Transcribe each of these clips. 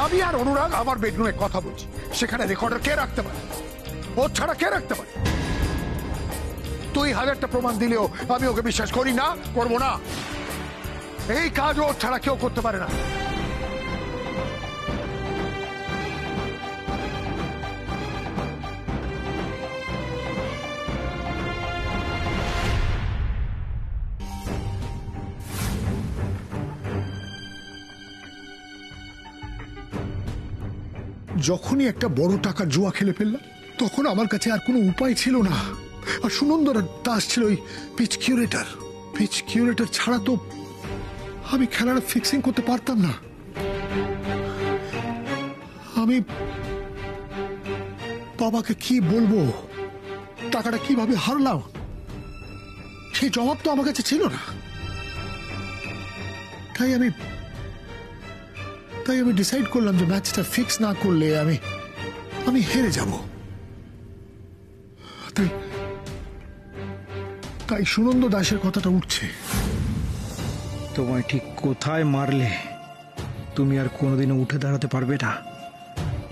আমি আর অনুরাগ আমার বেডরুমে কথা বলছি, সেখানে রেকর্ডার কে রাখতে পারে? ও ছাড়া কে রাখতে পারে? তুই 1000টা প্রমাণ দিলেও আমি ওকে বিশ্বাস করি না, করবো না। এই কাজ ওর ছাড়া কেউ করতে পারে না। যখনই একটা বড় টাকার জুয়া খেলে ফেললাম, তখন আমার কাছে আর কোনো উপায় ছিল না। আর সুনন্দর দাস ছিল ওই পিচ কিউরেটর। পিচ কিউরেটর ছাড়া তো আমি খেলাটা ফিক্সিং করতে পারতাম না। আমি বাবাকে কি বলবো, টাকাটা কিভাবে হারলাম, সেই জবাব তো আমার কাছে ছিল না। তাই আমি ডিসাইড করলাম যে ম্যাচটা ফিক্স না করলে আমি হেরে যাব। তাই সুনন্দ দাসের কথাটা উঠছে। তোমায় ঠিক কোথায় মারলে তুমি আর কোনোদিনও উঠে দাঁড়াতে পারবে না,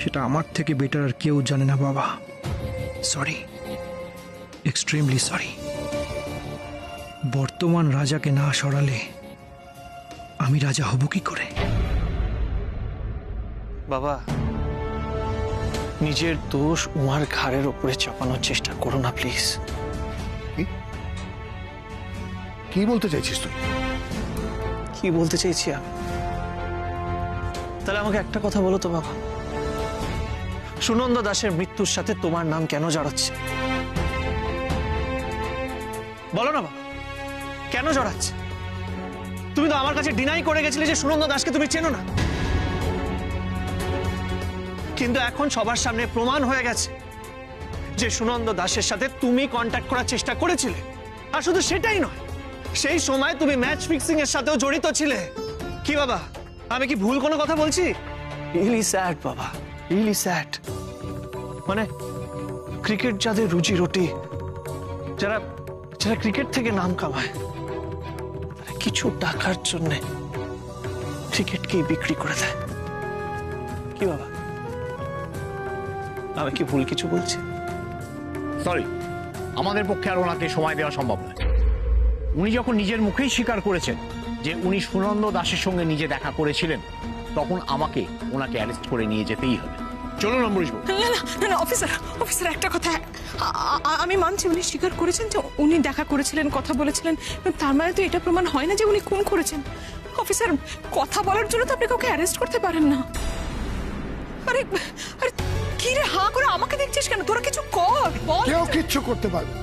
সেটা আমার থেকে বেটার আর কেউ জানে না বাবা। Sorry, extremely sorry. বর্তমান রাজাকে না সরালে আমি রাজা হব কি করে? বাবা, নিজের দোষ উমার ঘাড়ের উপরে চাপানোর চেষ্টা করো না প্লিজ। কি বলতে চাইছিস তুই? কি বলতে চাইছি আমি? তাহলে আমাকে একটা কথা বলো তো বাবা, সুনন্দ দাসের মৃত্যুর সাথে তোমার নাম কেন জড়াচ্ছে? বলো না বাবা, কেন জড়াচ্ছে? তুমি তো আমার কাছে ডিনাই করে গেছিলে যে সুনন্দ দাসকে তুমি চেনো না, কিন্তু এখন সবার সামনে প্রমাণ হয়ে গেছে যে সুনন্দ দাসের সাথে তুমি কন্ট্যাক্ট করার চেষ্টা করেছিলে। আর শুধু সেটাই নয়, সেই সময় তুমি ম্যাচ ফিক্সিং এর সাথেও জড়িত ছিলে। কি বাবা, আমি কি ভুল কোনো কথা বলছি? রিয়েলি স্যাড বাবা, রিয়েলি স্যাড। মানে ক্রিকেট যাদের রুজি রুটি, যারা ক্রিকেট থেকে নাম কামায়, তারা কিছু টাকার জন্য ক্রিকেটকেই বিক্রি করে দেয়। কি বাবা, আমি কি ভুল কিছু বলছি? সরি, আমাদের পক্ষে আর ওনাকে সময় দেওয়া সম্ভব নয়। উনি যখন নিজের মুখেই স্বীকার করেছেন যে উনি সুনন্দ দাসের সঙ্গে নিজে দেখা করেছিলেন, তখন আমাকে ওনাকে অ্যারেস্ট করে নিয়ে যেতেই হবে। চলুন অম্বরীশ বাবু। না অফিসার একটা কথা, আমি মানছি উনি স্বীকার করেছেন যে উনি দেখা করেছিলেন, কথা বলেছিলেন, তার মানে তো এটা প্রমাণ হয় না যে উনি খুন করেছেন। অফিসার, কথা বলার জন্য তো আপনি কাউকে অ্যারেস্ট করতে পারেন না। আরে আরে কি রে, হাঁ করে আমাকে দেখছিস কেন? তোরা কিছু কর, বল। কেউ কিচ্ছু করতে পারবে,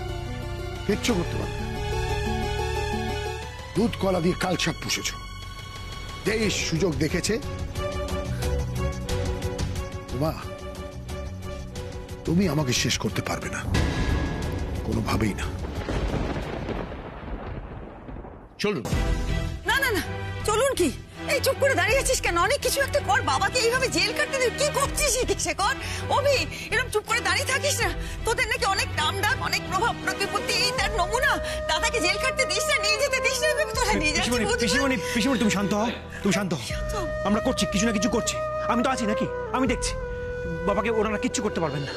কিচ্ছু করতে পারবে। দুধ কলা দিয়ে কালসাপ পুষেছ, দেশ সুযোগ দেখেছে। তুমি আমাকে শেষ করতে পারবে না, কোনোভাবেই না। চলুন। না না না, চলুন কি? এই চুপ করে দাঁড়িয়ে আছিস কেন? অনেক কিছু একটা কর। বাবাকে এইভাবে জেল কাটতে দিবি? কি করছিস সে কর। অভি, এরকম চুপ করে দাঁড়িয়ে থাকিস না। তোদের নাকি অনেক নাম ডাক, অনেক প্রভাব প্রতিপত্তি, এই তার নমুনা। দাদাকে জেল কাটতে দিস না, নিয়ে যেতে দিস না। তোরা নিয়ে যাচ্ছিস। পিসিমণি তুমি শান্ত হও, তুমি শান্ত হও। আমরা করছি, কিছু না কিছু করছি। আমি তো আছি নাকি, আমি দেখছি। বাবাকে ওনারা কিচ্ছু করতে পারবেন না,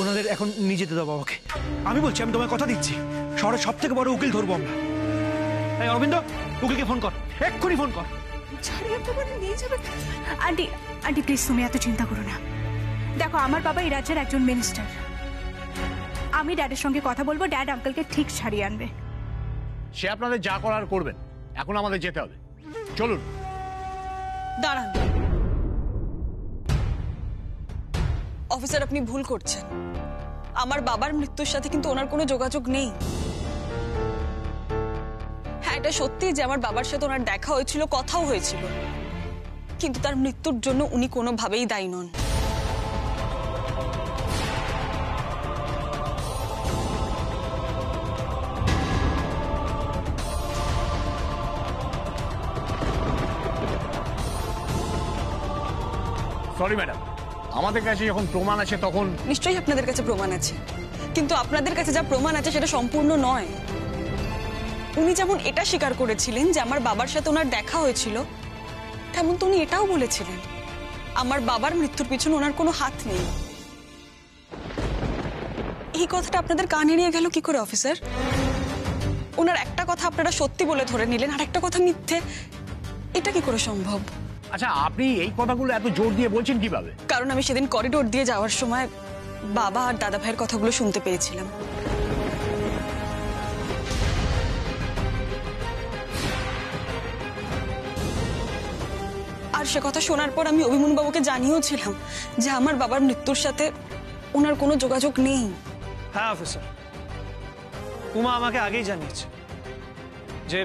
ওনাদের এখন নিয়ে যেতে দাও বাবাকে। আমি বলছি, আমি তোমায় কথা দিচ্ছি, শহরের সব থেকে বড় উকিল ধরবো আমরা। এই অরবিন্দ, উকিলকে ফোন কর, এক্ষুনি ফোন কর। আন্টি প্লিজ, তুমি এত চিন্তা করো না। দেখো, আমার বাবা এই রাজ্যের একজন মিনিস্টার। আমি ড্যাডের সঙ্গে কথা বলবো, ড্যাড আঙ্কেলকে ঠিক ছাড়িয়ে আনবে। সে আপনাদের যা করার করবেন, এখন আমাদের যেতে হবে। চলুন। দাঁড়ান অফিসার, আপনি ভুল করছেন। আমার বাবার মৃত্যুর সাথে কিন্তু ওনার কোনো যোগাযোগ নেই। হ্যাঁ, এটা সত্যি যে আমার বাবার সাথে ওনার দেখা হয়েছিল, কথাও হয়েছিল, কিন্তু তার মৃত্যুর জন্য উনি কোনোভাবেই দায়ী নন। সরি ম্যাডাম, আমাদের কাছে যখন প্রমাণ আছে তখন। নিশ্চয়ই আপনাদের কাছে প্রমাণ আছে, কিন্তু আপনাদের কাছে যা প্রমাণ আছে সেটা সম্পূর্ণ নয়। উনি যেমন এটা স্বীকার করেছিলেন যে আমার বাবার সাথে ওনার দেখা হয়েছিল, তেমন তো উনি এটাও বলেছিলেন আমার বাবার মৃত্যুর পিছনে ওনার কোনো হাত নেই। এই কথাটা আপনাদের কানে নিয়ে গেল কি করে অফিসার? ওনার একটা কথা আপনারা সত্যি বলে ধরে নিলেন, আর একটা কথা মিথ্যে, এটা কি করে সম্ভব? আচ্ছা, আপনি এই কথাগুলো এত জোর দিয়ে বলছেন কিভাবে? কারণ আমি সেদিন করিডোর দিয়ে যাওয়ার সময় বাবা আর দাদা ভাইয়ের কথাগুলো শুনতে পেয়েছিলাম। আর সে কথা শোনার পর আমি অভিমন্যু বাবুকে জানিয়েওছিলাম যে আমার বাবার মৃত্যুর সাথে ওনার কোনো যোগাযোগ নেই। হ্যাঁ অফিসার, উমা আমাকে আগেই জানিয়েছে যে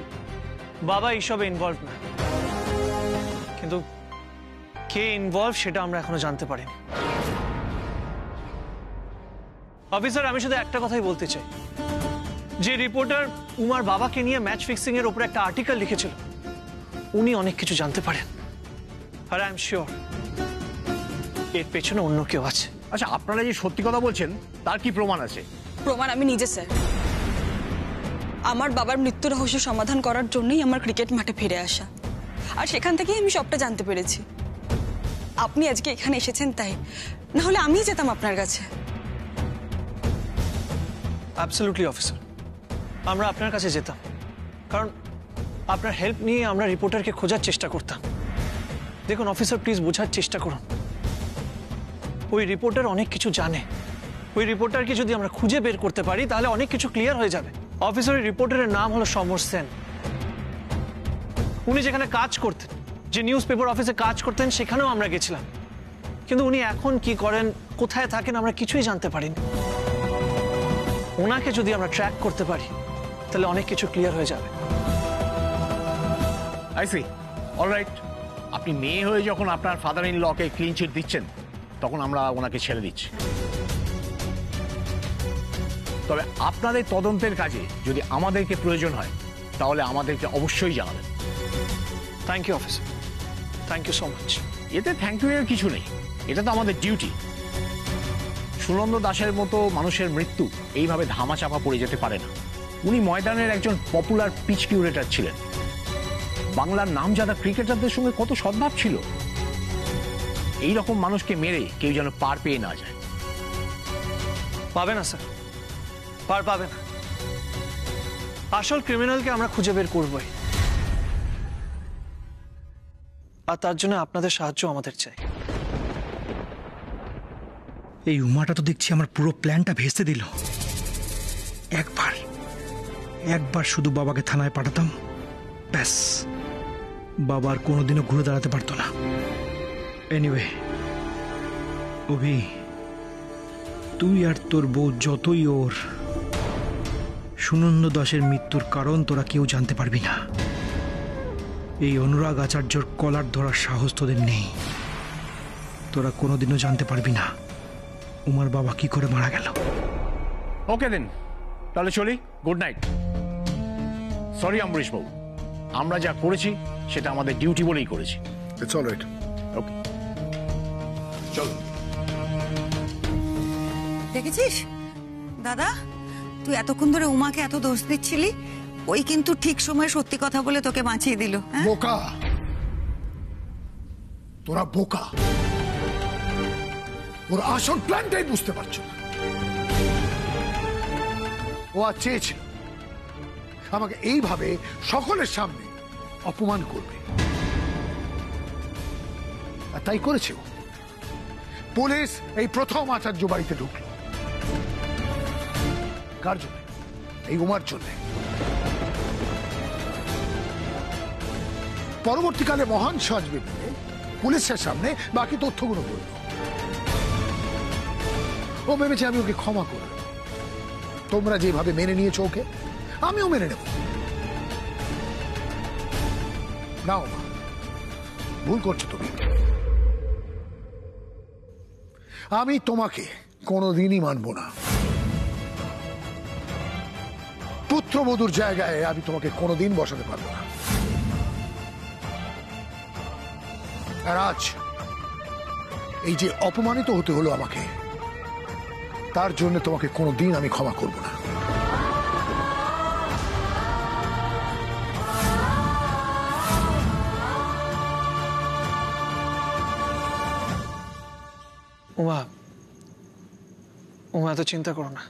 বাবা এইসবে ইনভলভ না, কিন্তু কে ইনভলভ সেটা আমরা এখনো জানতে পারিনি। অফিসার, আমি শুধু একটা কথাই বলতে চাই, যে রিপোর্টার উমার বাবাকে নিয়ে ম্যাচ ফিক্সিং এর উপরে একটা আর্টিকেল লিখেছিল, উনি অনেক কিছু জানতে পারেন, আর আই এম শিওর এর পেছনে অন্য কেউ আছে। আচ্ছা, আপনারা যে সত্যি কথা বলছেন তার কি প্রমাণ আছে? প্রমাণ আমি নিজে স্যার। আমার বাবার মৃত্যু রহস্য সমাধান করার জন্যই আমার ক্রিকেট মাঠে ফিরে আসা, আর সেখান থেকেই আমি সবটা জানতে পেরেছি। আপনি আজকে এখানে এসেছেন তাই, না হলে আমিই যেতাম আপনার কাছে। অ্যাবসলিউটলি অফিসার, আমরা আপনার কাছে যেতাম, কারণ আপনার হেল্প নিয়ে আমরা রিপোর্টারকে খোঁজার চেষ্টা করতাম। দেখুন অফিসার, প্লিজ বোঝার চেষ্টা করুন, ওই রিপোর্টার অনেক কিছু জানে। ওই রিপোর্টারকে যদি আমরা খুঁজে বের করতে পারি তাহলে অনেক কিছু ক্লিয়ার হয়ে যাবে। অফিসার, ওই রিপোর্টারের নাম হলো সমর সেন। উনি যেখানে কাজ করতেন, যে নিউজ পেপার অফিসে কাজ করতেন, সেখানেও আমরা গেছিলাম, কিন্তু উনি এখন কি করেন, কোথায় থাকেন, আমরা কিছুই জানতে পারিনি। ওনাকে যদি আমরা ট্র্যাক করতে পারি তাহলে অনেক কিছু ক্লিয়ার হয়ে যাবে। I see, alright. আপনি মেয়ে হয়ে যখন আপনার ফাদার ইন লকে ক্লিন চিট দিচ্ছেন, তখন আমরা ওনাকে ছেড়ে দিচ্ছি। তবে আপনাদের তদন্তের কাজে যদি আমাদেরকে প্রয়োজন হয় তাহলে আমাদেরকে অবশ্যই জানাবেন। Thank you officer, thank you so much. এতে থ্যাংক ইউ এর কিছু নেই, এটা তো আমাদের ডিউটি। সুনন্দ দাসের মতো মানুষের মৃত্যু এইভাবে ধামাচাপা পড়ে যেতে পারে না। উনি ময়দানের একজন পপুলার পিচ কিউরেটর ছিলেন। বাংলার নামজাদা ক্রিকেটারদের সঙ্গে কত সদ্ভাব ছিল। এই রকম মানুষকে মেরে কেউ যেন পার পেয়ে না যায়। পাবে না স্যার, পার পাবে না। আসল ক্রিমিনালকে আমরা খুঁজে বের করবই, আর তার জন্য আপনাদের সাহায্য আমাদের চাই। এই উমাটা তো দেখছি আমার পুরো প্ল্যানটা ভেস্তে দিল। একবার শুধু বাবাকে থানায় পাঠাতাম, ব্যাস, বাবা আর কোনোদিনও ঘুরে দাঁড়াতে পারতো না। এনিওয়ে অভি, তুই আর তোর বউ যতই ওর, সুনন্দ দাসের মৃত্যুর কারণ তোরা কেউ জানতে পারবি না। এই অনুরাগ আচার্যর কলার ধরার সাহস তোদের নেই। তোরা কোনোদিনও জানতে পারবি না উমার বাবা কি করে মারা গেল। ওকে দেন, তাহলে চলি। Good night. সরি অম্বরীশ বাবু, আমরা যা করেছি সেটা আমাদের ডিউটি বলেই করেছি। It's alright. ওকে, চলো। দেখেছিস দাদা, তুই এতক্ষণ ধরে উমাকে এত দোষ দিচ্ছিলি, ওই কিন্তু ঠিক সময় সত্যি কথা বলে তোকে বাঁচিয়ে দিল। বোকা, তোরা বোকা। ওর আসল প্ল্যানটাই বুঝতে পারছো না। ও আর চেয়েছিল আমাকে এইভাবে সকলের সামনে অপমান করবে, আর তাই করেছে ও। পুলিশ এই প্রথম আচার্য বাড়িতে ঢুকলো। কার জন্য? এই উমার জন্য। পরবর্তীকালে মহান সাজবে বলে পুলিশের সামনে বাকি তথ্যগুলো বলল। ও ভেবেছে আমি ওকে ক্ষমা করব। তোমরা যেভাবে মেনে নিয়েছো ওকে, আমিও মেনে নেব। নাও মা, ভুল করছো তুমি। আমি তোমাকে কোনোদিনই মানব না। পুত্রবধূর জায়গায় আমি তোমাকে কোনোদিন বসাতে পারবো না। আর আজ এই যে অপমানিত হতে হলো আমাকে, তার জন্য তোমাকে কোনোদিন আমি ক্ষমা করব না। উমা উমা এত চিন্তা করো না,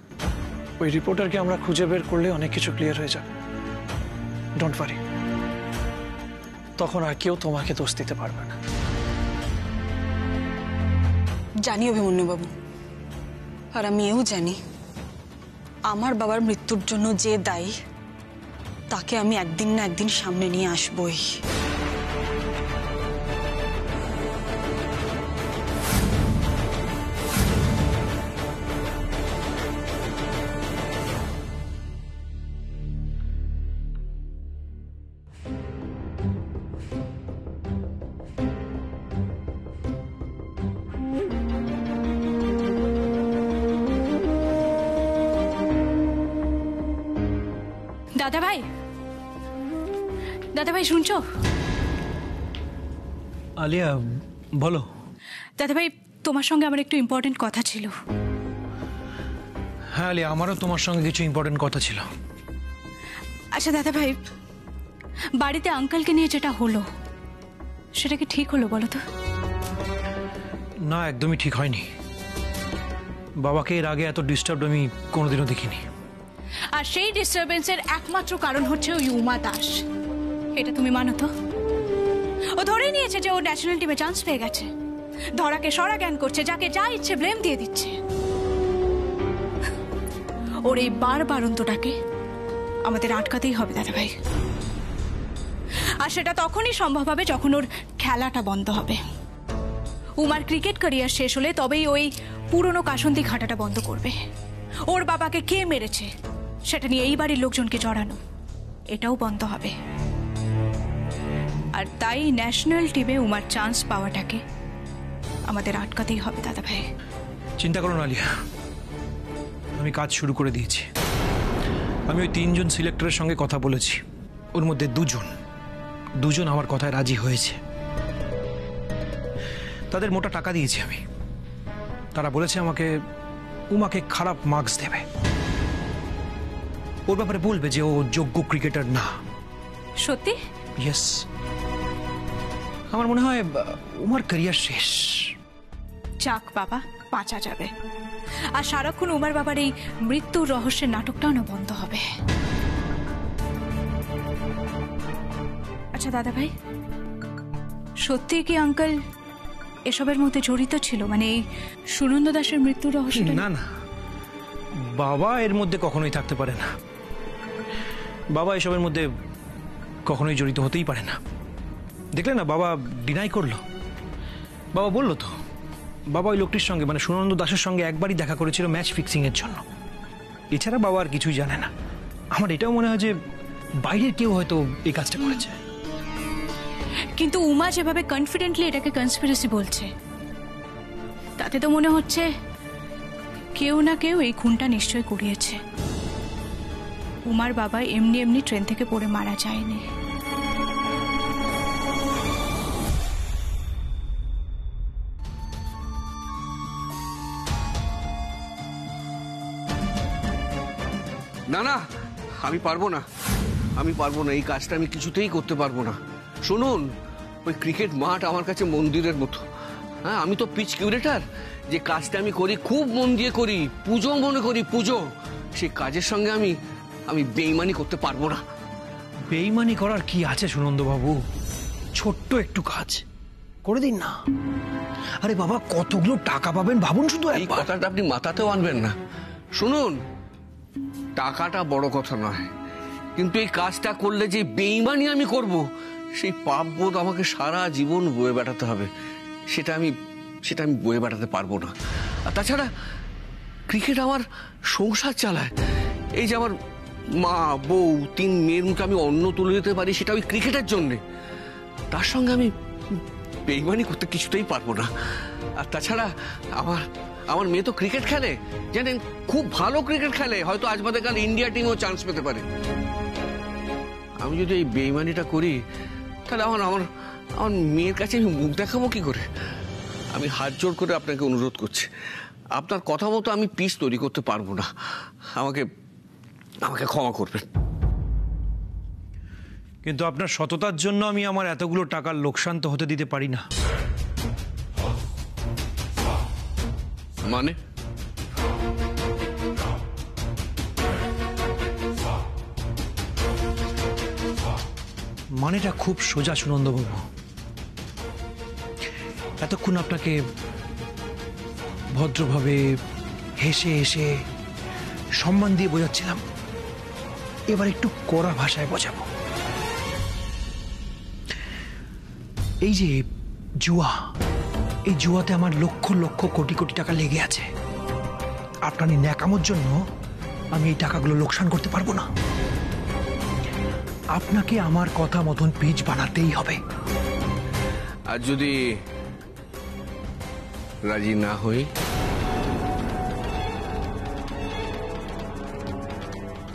ওই রিপোর্টারকে আমরা খুঁজে বের করলে অনেক কিছু ক্লিয়ার হয়ে যাবে। ডোন্ট ওয়ারি, তখন আর কেউ তোমাকে দোষ দিতে পারবে না। জানি অভিমন্যুবাবু, আর আমি এও জানি আমার বাবার মৃত্যুর জন্য যে দায়ী তাকে আমি একদিন না একদিন সামনে নিয়ে আসবই। দাদা ভাই শুনছো? আলিয়া বলো। দাদা ভাই, তোমার সঙ্গে আমার একটু ইম্পর্টেন্ট কথা ছিল। হ্যাঁ আলিয়া, আমারও তোমার সঙ্গে কিছু ইম্পর্টেন্ট কথা ছিল। আচ্ছা দাদা ভাই, বাড়িতে আঙ্কেলকে নিয়ে যেটা হলো সেটা কি ঠিক হলো বলো তো? না, একদমই ঠিক হয়নি। বাবাকে এর আগে এত ডিস্টার্ব আমি কোনোদিনও দেখিনি। আর সেই ডিস্টারবেন্সের একমাত্র কারণ হচ্ছে ওই উমা দাস। এটা তুমি মানো তো? ও ধরেই নিয়েছে যে ও ন্যাশনাল টিমে চান্স পেয়ে গেছে, ধরাকে সরা জ্ঞান করছে, যাকে যা ইচ্ছে ব্লেম দিয়ে দিচ্ছে। ওর এই বারবারন্তটাকে আমাদের আটকাতেই হবে দাদা ভাই। আর সেটা তখনই সম্ভব হবে যখন ওর খেলাটা বন্ধ হবে। উমার ক্রিকেট ক্যারিয়ার শেষ হলে তবেই ওই পুরনো কাসন্তি ঘাটাটা বন্ধ করবে। ওর বাবাকে কে মেরেছে সেটা নিয়ে এই বাড়ির লোকজনকে জড়ানো, এটাও বন্ধ হবে। আর তাই ন্যাশনাল টিমে উমার চান্স পাওয়াটাকে আমাদের আটকাতেই হবে দাদা ভাই। চিন্তা করো না আলিয়া, আমি কাজ শুরু করে দিয়েছি। আমি ওই 3 জন সিলেক্টরের সঙ্গে কথা বলেছি, ওর মধ্যে দুজন আমার কথায় রাজি হয়েছে। তাদের মোটা টাকা দিয়েছি আমি। তারা বলেছে আমাকে উমাকে খারাপ মার্কস দেবে, ওর ব্যাপারে বলবে যে ও যোগ্য ক্রিকেটার না। সত্যি? ইয়েস। আমার মনে হয় উমার ক্যারিয়ার শেষ। যাক বাবা, বাঁচা যাবে। আর সারাক্ষণ উমার বাবার এই মৃত্যুর রহস্যের নাটকটাও না বন্ধ হবে। আচ্ছা দাদা ভাই, সত্যি কি আঙ্কেল এসবের মধ্যে জড়িত ছিল? মানে এই সুনন্দ দাসের মৃত্যুর রহস্যটা? না না, বাবা এর মধ্যে কখনোই থাকতে পারে না। বাবা এসবের মধ্যে কখনোই জড়িত হতেই পারে না। দেখলে না, বাবা ডিনাই করলো। বাবা বললো তো, বাবা ওই লোকটির সঙ্গে মানে সুনন্দ দাসের সঙ্গে একবারই দেখা করেছিল ম্যাচ ফিক্সিং এর জন্য। এছাড়া বাবা আর কিছুই জানে না। আমার এটাও মনে হয় যে বাইরের কেউ হয়তো এই কাজটা করেছে। কিন্তু উমা যেভাবে কনফিডেন্টলি এটাকে কনস্পিরেসি বলছে, তাতে তো মনে হচ্ছে কেউ না কেউ এই খুনটা নিশ্চয় করিয়েছে। উমার বাবা এমনি এমনি ট্রেন থেকে পড়ে মারা যায়নি। না না, আমি পারবো না, এই কাজটা আমি কিছুতেই করতে পারবো না। শুনুন, ওই ক্রিকেট মাঠ আমার কাছে মন্দিরের মতো। হ্যাঁ, আমি তো পিচ কিউরেটার। যে কাজটা আমি করি খুব মন দিয়ে করি, পুজো মনে করি, পুজো। সেই কাজের সঙ্গে আমি বেইমানি করতে পারবো না। বেইমানি করার কি আছে সুনন্দ বাবু? ছোট্ট একটু কাজ করে দিন না। আরে বাবা, কতগুলো টাকা পাবেন ভাবুন শুধু। এই কথাটা আপনি মাথাতেও আনবেন না। শুনুন, টাকাটা বড় কথা নয়, কিন্তু এই কাজটা করলে যে বেইমানি আমি করব, সেই পাপবোধ আমাকে সারা জীবন বয়ে বেড়াতে হবে। সেটা আমি বয়ে বেড়াতে পারবো না। আর তাছাড়া ক্রিকেট আমার সংসার চালায়। এই যে আমার মা, বউ, 3 মেয়ের মুখে আমি অন্ন তুলে দিতে পারি, সেটা ওই ক্রিকেটের জন্যে। তার সঙ্গে আমি বেইমানি করতে কিছুতেই পারবো না। আর তাছাড়া আমার মেয়ে তো ক্রিকেট খেলে, জানেন, খুব ভালো ক্রিকেট খেলে। হয়তো আজ বাদে কাল ইন্ডিয়া টিমও চান্স পেতে পারে। আমি যদি এই বেইমানিটা করি, তাহলে আমার মেয়ের কাছে আমি মুখ দেখাবো কি করে? আমি হাত জোড় করে আপনাকে অনুরোধ করছি, আপনার কথা মতো আমি পিচ তৈরি করতে পারবো না। আমাকে ক্ষমা করবেন। কিন্তু আপনার সততার জন্য আমি আমার এতগুলো টাকার লোকসান তো হতে দিতে পারি না। মানে মানেটা খুব সোজা সুনন্দবাবু। এতক্ষণ আপনাকে ভদ্রভাবে হেসে হেসে সম্মান দিয়ে বোঝাচ্ছিলাম, এবার একটু কড়া ভাষায় বোঝাবো। এই যে জুয়া, এই জুয়াতে আমার লক্ষ লক্ষ কোটি কোটি টাকা লেগে আছে। আপনার এই ন্যাকামোর জন্য আমি এই টাকাগুলো লোকসান করতে পারবো না। আপনাকে আমার কথা মতন পিচ বানাতেই হবে। আর যদি রাজি না হই?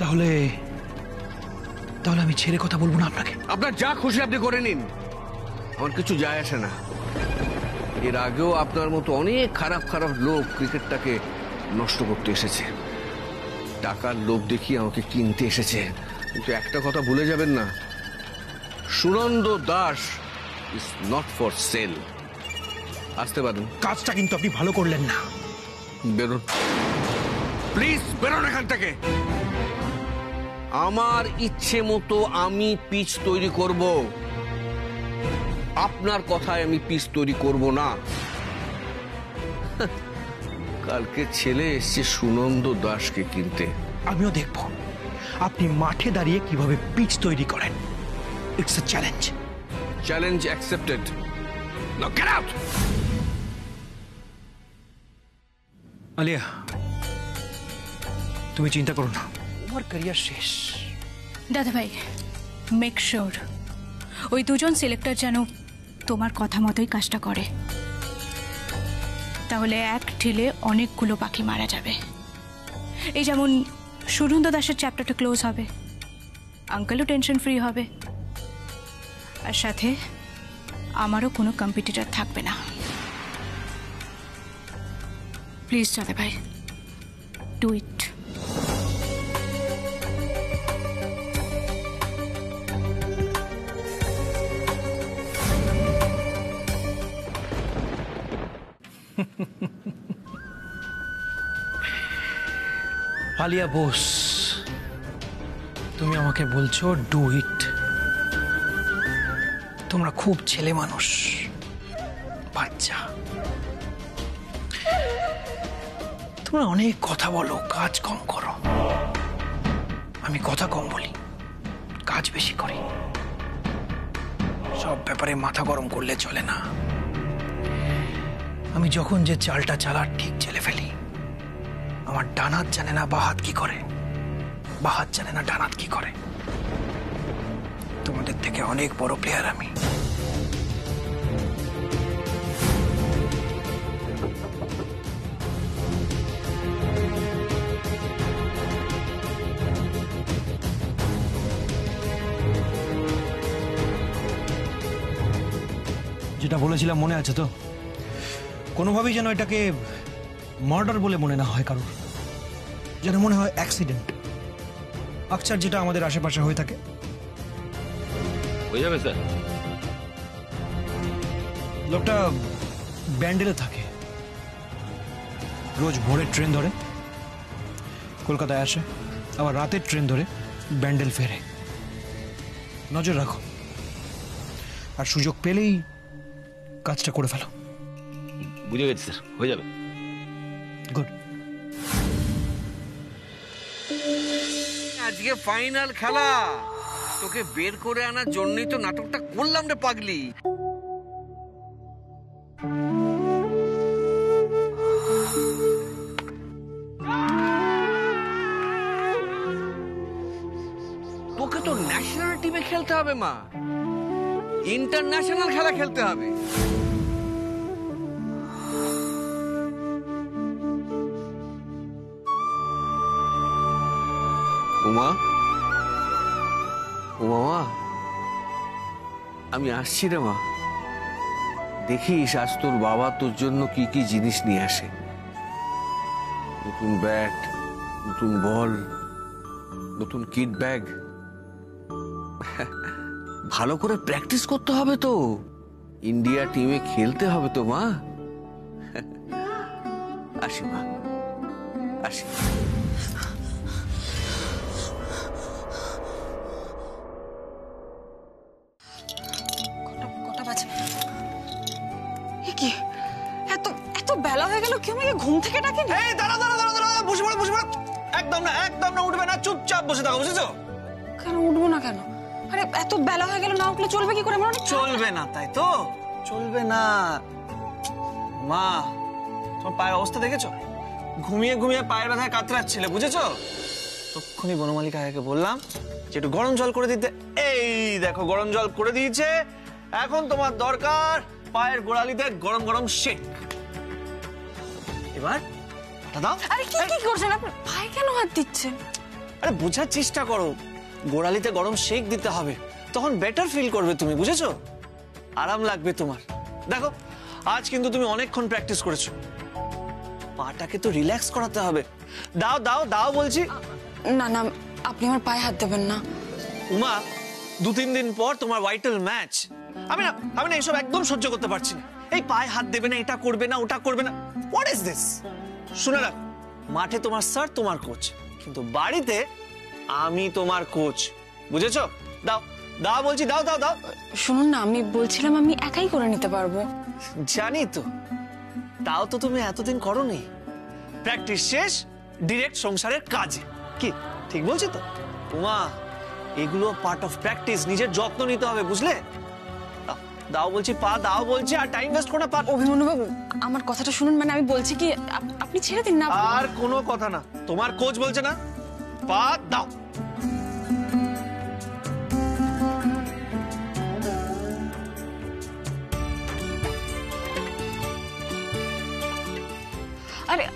তাহলে তাহলে আমি ছেড়ে কথা বলবো না আপনাকে। আপনার যা খুশি আপনি করে নিন, আমার কিছু যায় আসে না। এর আগেও আপনার মতো অনেক খারাপ খারাপ লোক ক্রিকেটটাকে নষ্ট করতে এসেছে, টাকার লোভ দেখিয়ে আমাকে কিনতে এসেছে। কিন্তু একটা কথা ভুলে যাবেন না, Sunanda Das is not for sale. আসতে পারেন। কাজটা কিন্তু আপনি ভালো করলেন না। বেরোন প্লিজ, বেরোন এখান থেকে। আমার ইচ্ছে মতো আমি পিচ তৈরি করব, আপনার কথায় আমি পিচ তৈরি করব না। কালকে ছেলে এসছে সুনন্দ দাসকে কিনতে। আমিও দেখব আপনি মাঠে দাঁড়িয়ে কিভাবে পিচ তৈরি করেন। It's a challenge. Challenge accepted. Now get out. Alia, তুমি চিন্তা করো না, তোমার ক্যারিয়ার শেষ। দাদা ভাই, মেক শিওর ওই দুজন সিলেক্টর যেন তোমার কথা মতোই কাজটা করে, তাহলে এক ঢিলে অনেকগুলো পাখি মারা যাবে। এই যেমন সুনন্দ দাসের চ্যাপ্টারটা ক্লোজ হবে, আঙ্কেলও টেনশন ফ্রি হবে, আর সাথে আমারও কোনো কম্পিটিটর থাকবে না। প্লিজ দাদা ভাই, ডু ইট। আলিয়া বোস, তুমি আমাকে বলছো ডু ইট। তোমরা খুব ছেলে মানুষ, বাচ্চা। তোমরা অনেক কথা বলো, কাজ কম করো। আমি কথা কম বলি, কাজ বেশি করি। সব ব্যাপারে মাথা গরম করলে চলে না। আমি যখন যে চালটা চালার ঠিক চেলে ফেলি। আমার ডান হাত জানে না বা হাত কি করে, বা হাত জানে না ডান হাত কি করে। তোমাদের থেকে অনেক বড় প্লেয়ার আমি। যেটা বলেছিলাম মনে আছে তো? কোনোভাবেই যেন এটাকে মার্ডার বলে মনে না হয় কারোর, যেন মনে হয় অ্যাক্সিডেন্ট। আকচার যেটা আমাদের আশেপাশে হয়ে থাকে। হয়ে যাবে স্যার। লোকটা ব্যান্ডেলে থাকে, রোজ ভোরের ট্রেন ধরে কলকাতায় আসে, আবার রাতের ট্রেন ধরে ব্যান্ডেল ফেরে। নজর রাখো, আর সুযোগ পেলেই কাজটা করে ফেলো। বুঝে গেছি স্যার, হয়ে যাবে। গুড। আজকে ফাইনাল খেলা, তোকে বের করে আনার জন্যই তো নাটকটা করলাম রে পাগলি। তোকে তো ন্যাশনাল টিমে খেলতে হবে মা, ইন্টারন্যাশনাল খেলা খেলতে হবে। উমা, উমা, আমি আসছি রে মা। দেখিস আজ তোর বাবা তোর জন্য কি কি জিনিস নিয়ে আসে। নতুন ব্যাট, নতুন বল, নতুন কিট ব্যাগ। ভালো করে প্র্যাকটিস করতে হবে তো, ইন্ডিয়া টিমে খেলতে হবে তো মা। আসি মা, আসি। কটা বাজে? এ কি, এত এত বেলা হয়ে গেল, কেউ আমাকে ঘুম থেকে ডাকেনি? এই দাঁড়া দাঁড়া দাঁড়া দাঁড়া, বসে পড়ো বসে পড়ো। একদম না উঠবে না, চুপচাপ বসে থাকো, বুঝেছো? কেন উঠবো না কেন? আরে এত বেলা হয়ে গেল, না উঠলে চলবে কি করে? আমার অনেক চলবে না, তাই তো? চলবে না। মা, তোমার পায়ের অবস্থা দেখেছো? ঘুমিয়ে ঘুমিয়ে পায়ের ব্যথায় কাতরাচ্ছিলে, বুঝেছো? তক্ষুনি বনমালী কাকাকে বললাম যে একটু গরম জল করে দিতে। এই দেখো গরম জল করে দিয়েছে। এখন তোমার দরকার পায়ের গোড়ালিতে গরম গরম শেক। এবার পাটা দাও। আরে কি কি করছেন আপনি? ভাই কেন হাত দিচ্ছেন? আরে বোঝার চেষ্টা করো, গোড়ালিতে গরম শেক দিতে হবে, তখন বেটার ফিল করবে তুমি, বুঝেছো? আরাম লাগবে তোমার। দেখো আজ কিন্তু তুমি অনেকক্ষণ প্র্যাকটিস করেছো, পাটাকে তো রিল্যাক্স করাতে হবে। দাও দাও দাও বলছি। না না, আপনি আমার পায়ে হাত দেবেন না। উমা, 2-3 দিন পর তোমার ভাইটাল ম্যাচ। আমি না এসব একদম সহ্য করতে পারছি না। এই পায়ে হাত দেবে না, এটা করবে না, ওটা করবে না, হোয়াট ইজ দিস? শুনে রাখো, মাঠে তোমার স্যার তোমার কোচ, কিন্তু বাড়িতে আমি তোমার কোচ, বুঝেছো? দাও দাও বলছি, দাও দাও দাও। শুনুন না, আমি বলছিলাম আমি একাই করে নিতে পারবো। জানি তো, তাও তো তুমি এতদিন করোনি। প্র্যাকটিস শেষ, ডিরেক্ট সংসারের কাজে। কি ঠিক বলছি তো? উমা, এগুলো পার্ট অফ প্র্যাকটিস, নিজের যত্ন নিতে হবে, বুঝলে? দাও, দাও বলছি, পা দাও বলছি, আর টাইম ওয়েস্ট করো না। পা। অভিমন্যু বাবু, আমার কথাটা শুনুন, মানে আমি বলছি কি আপনি ছেড়ে দিন না। আর কোনো কথা না, তোমার কোচ বলছে না, পা দাও। আরে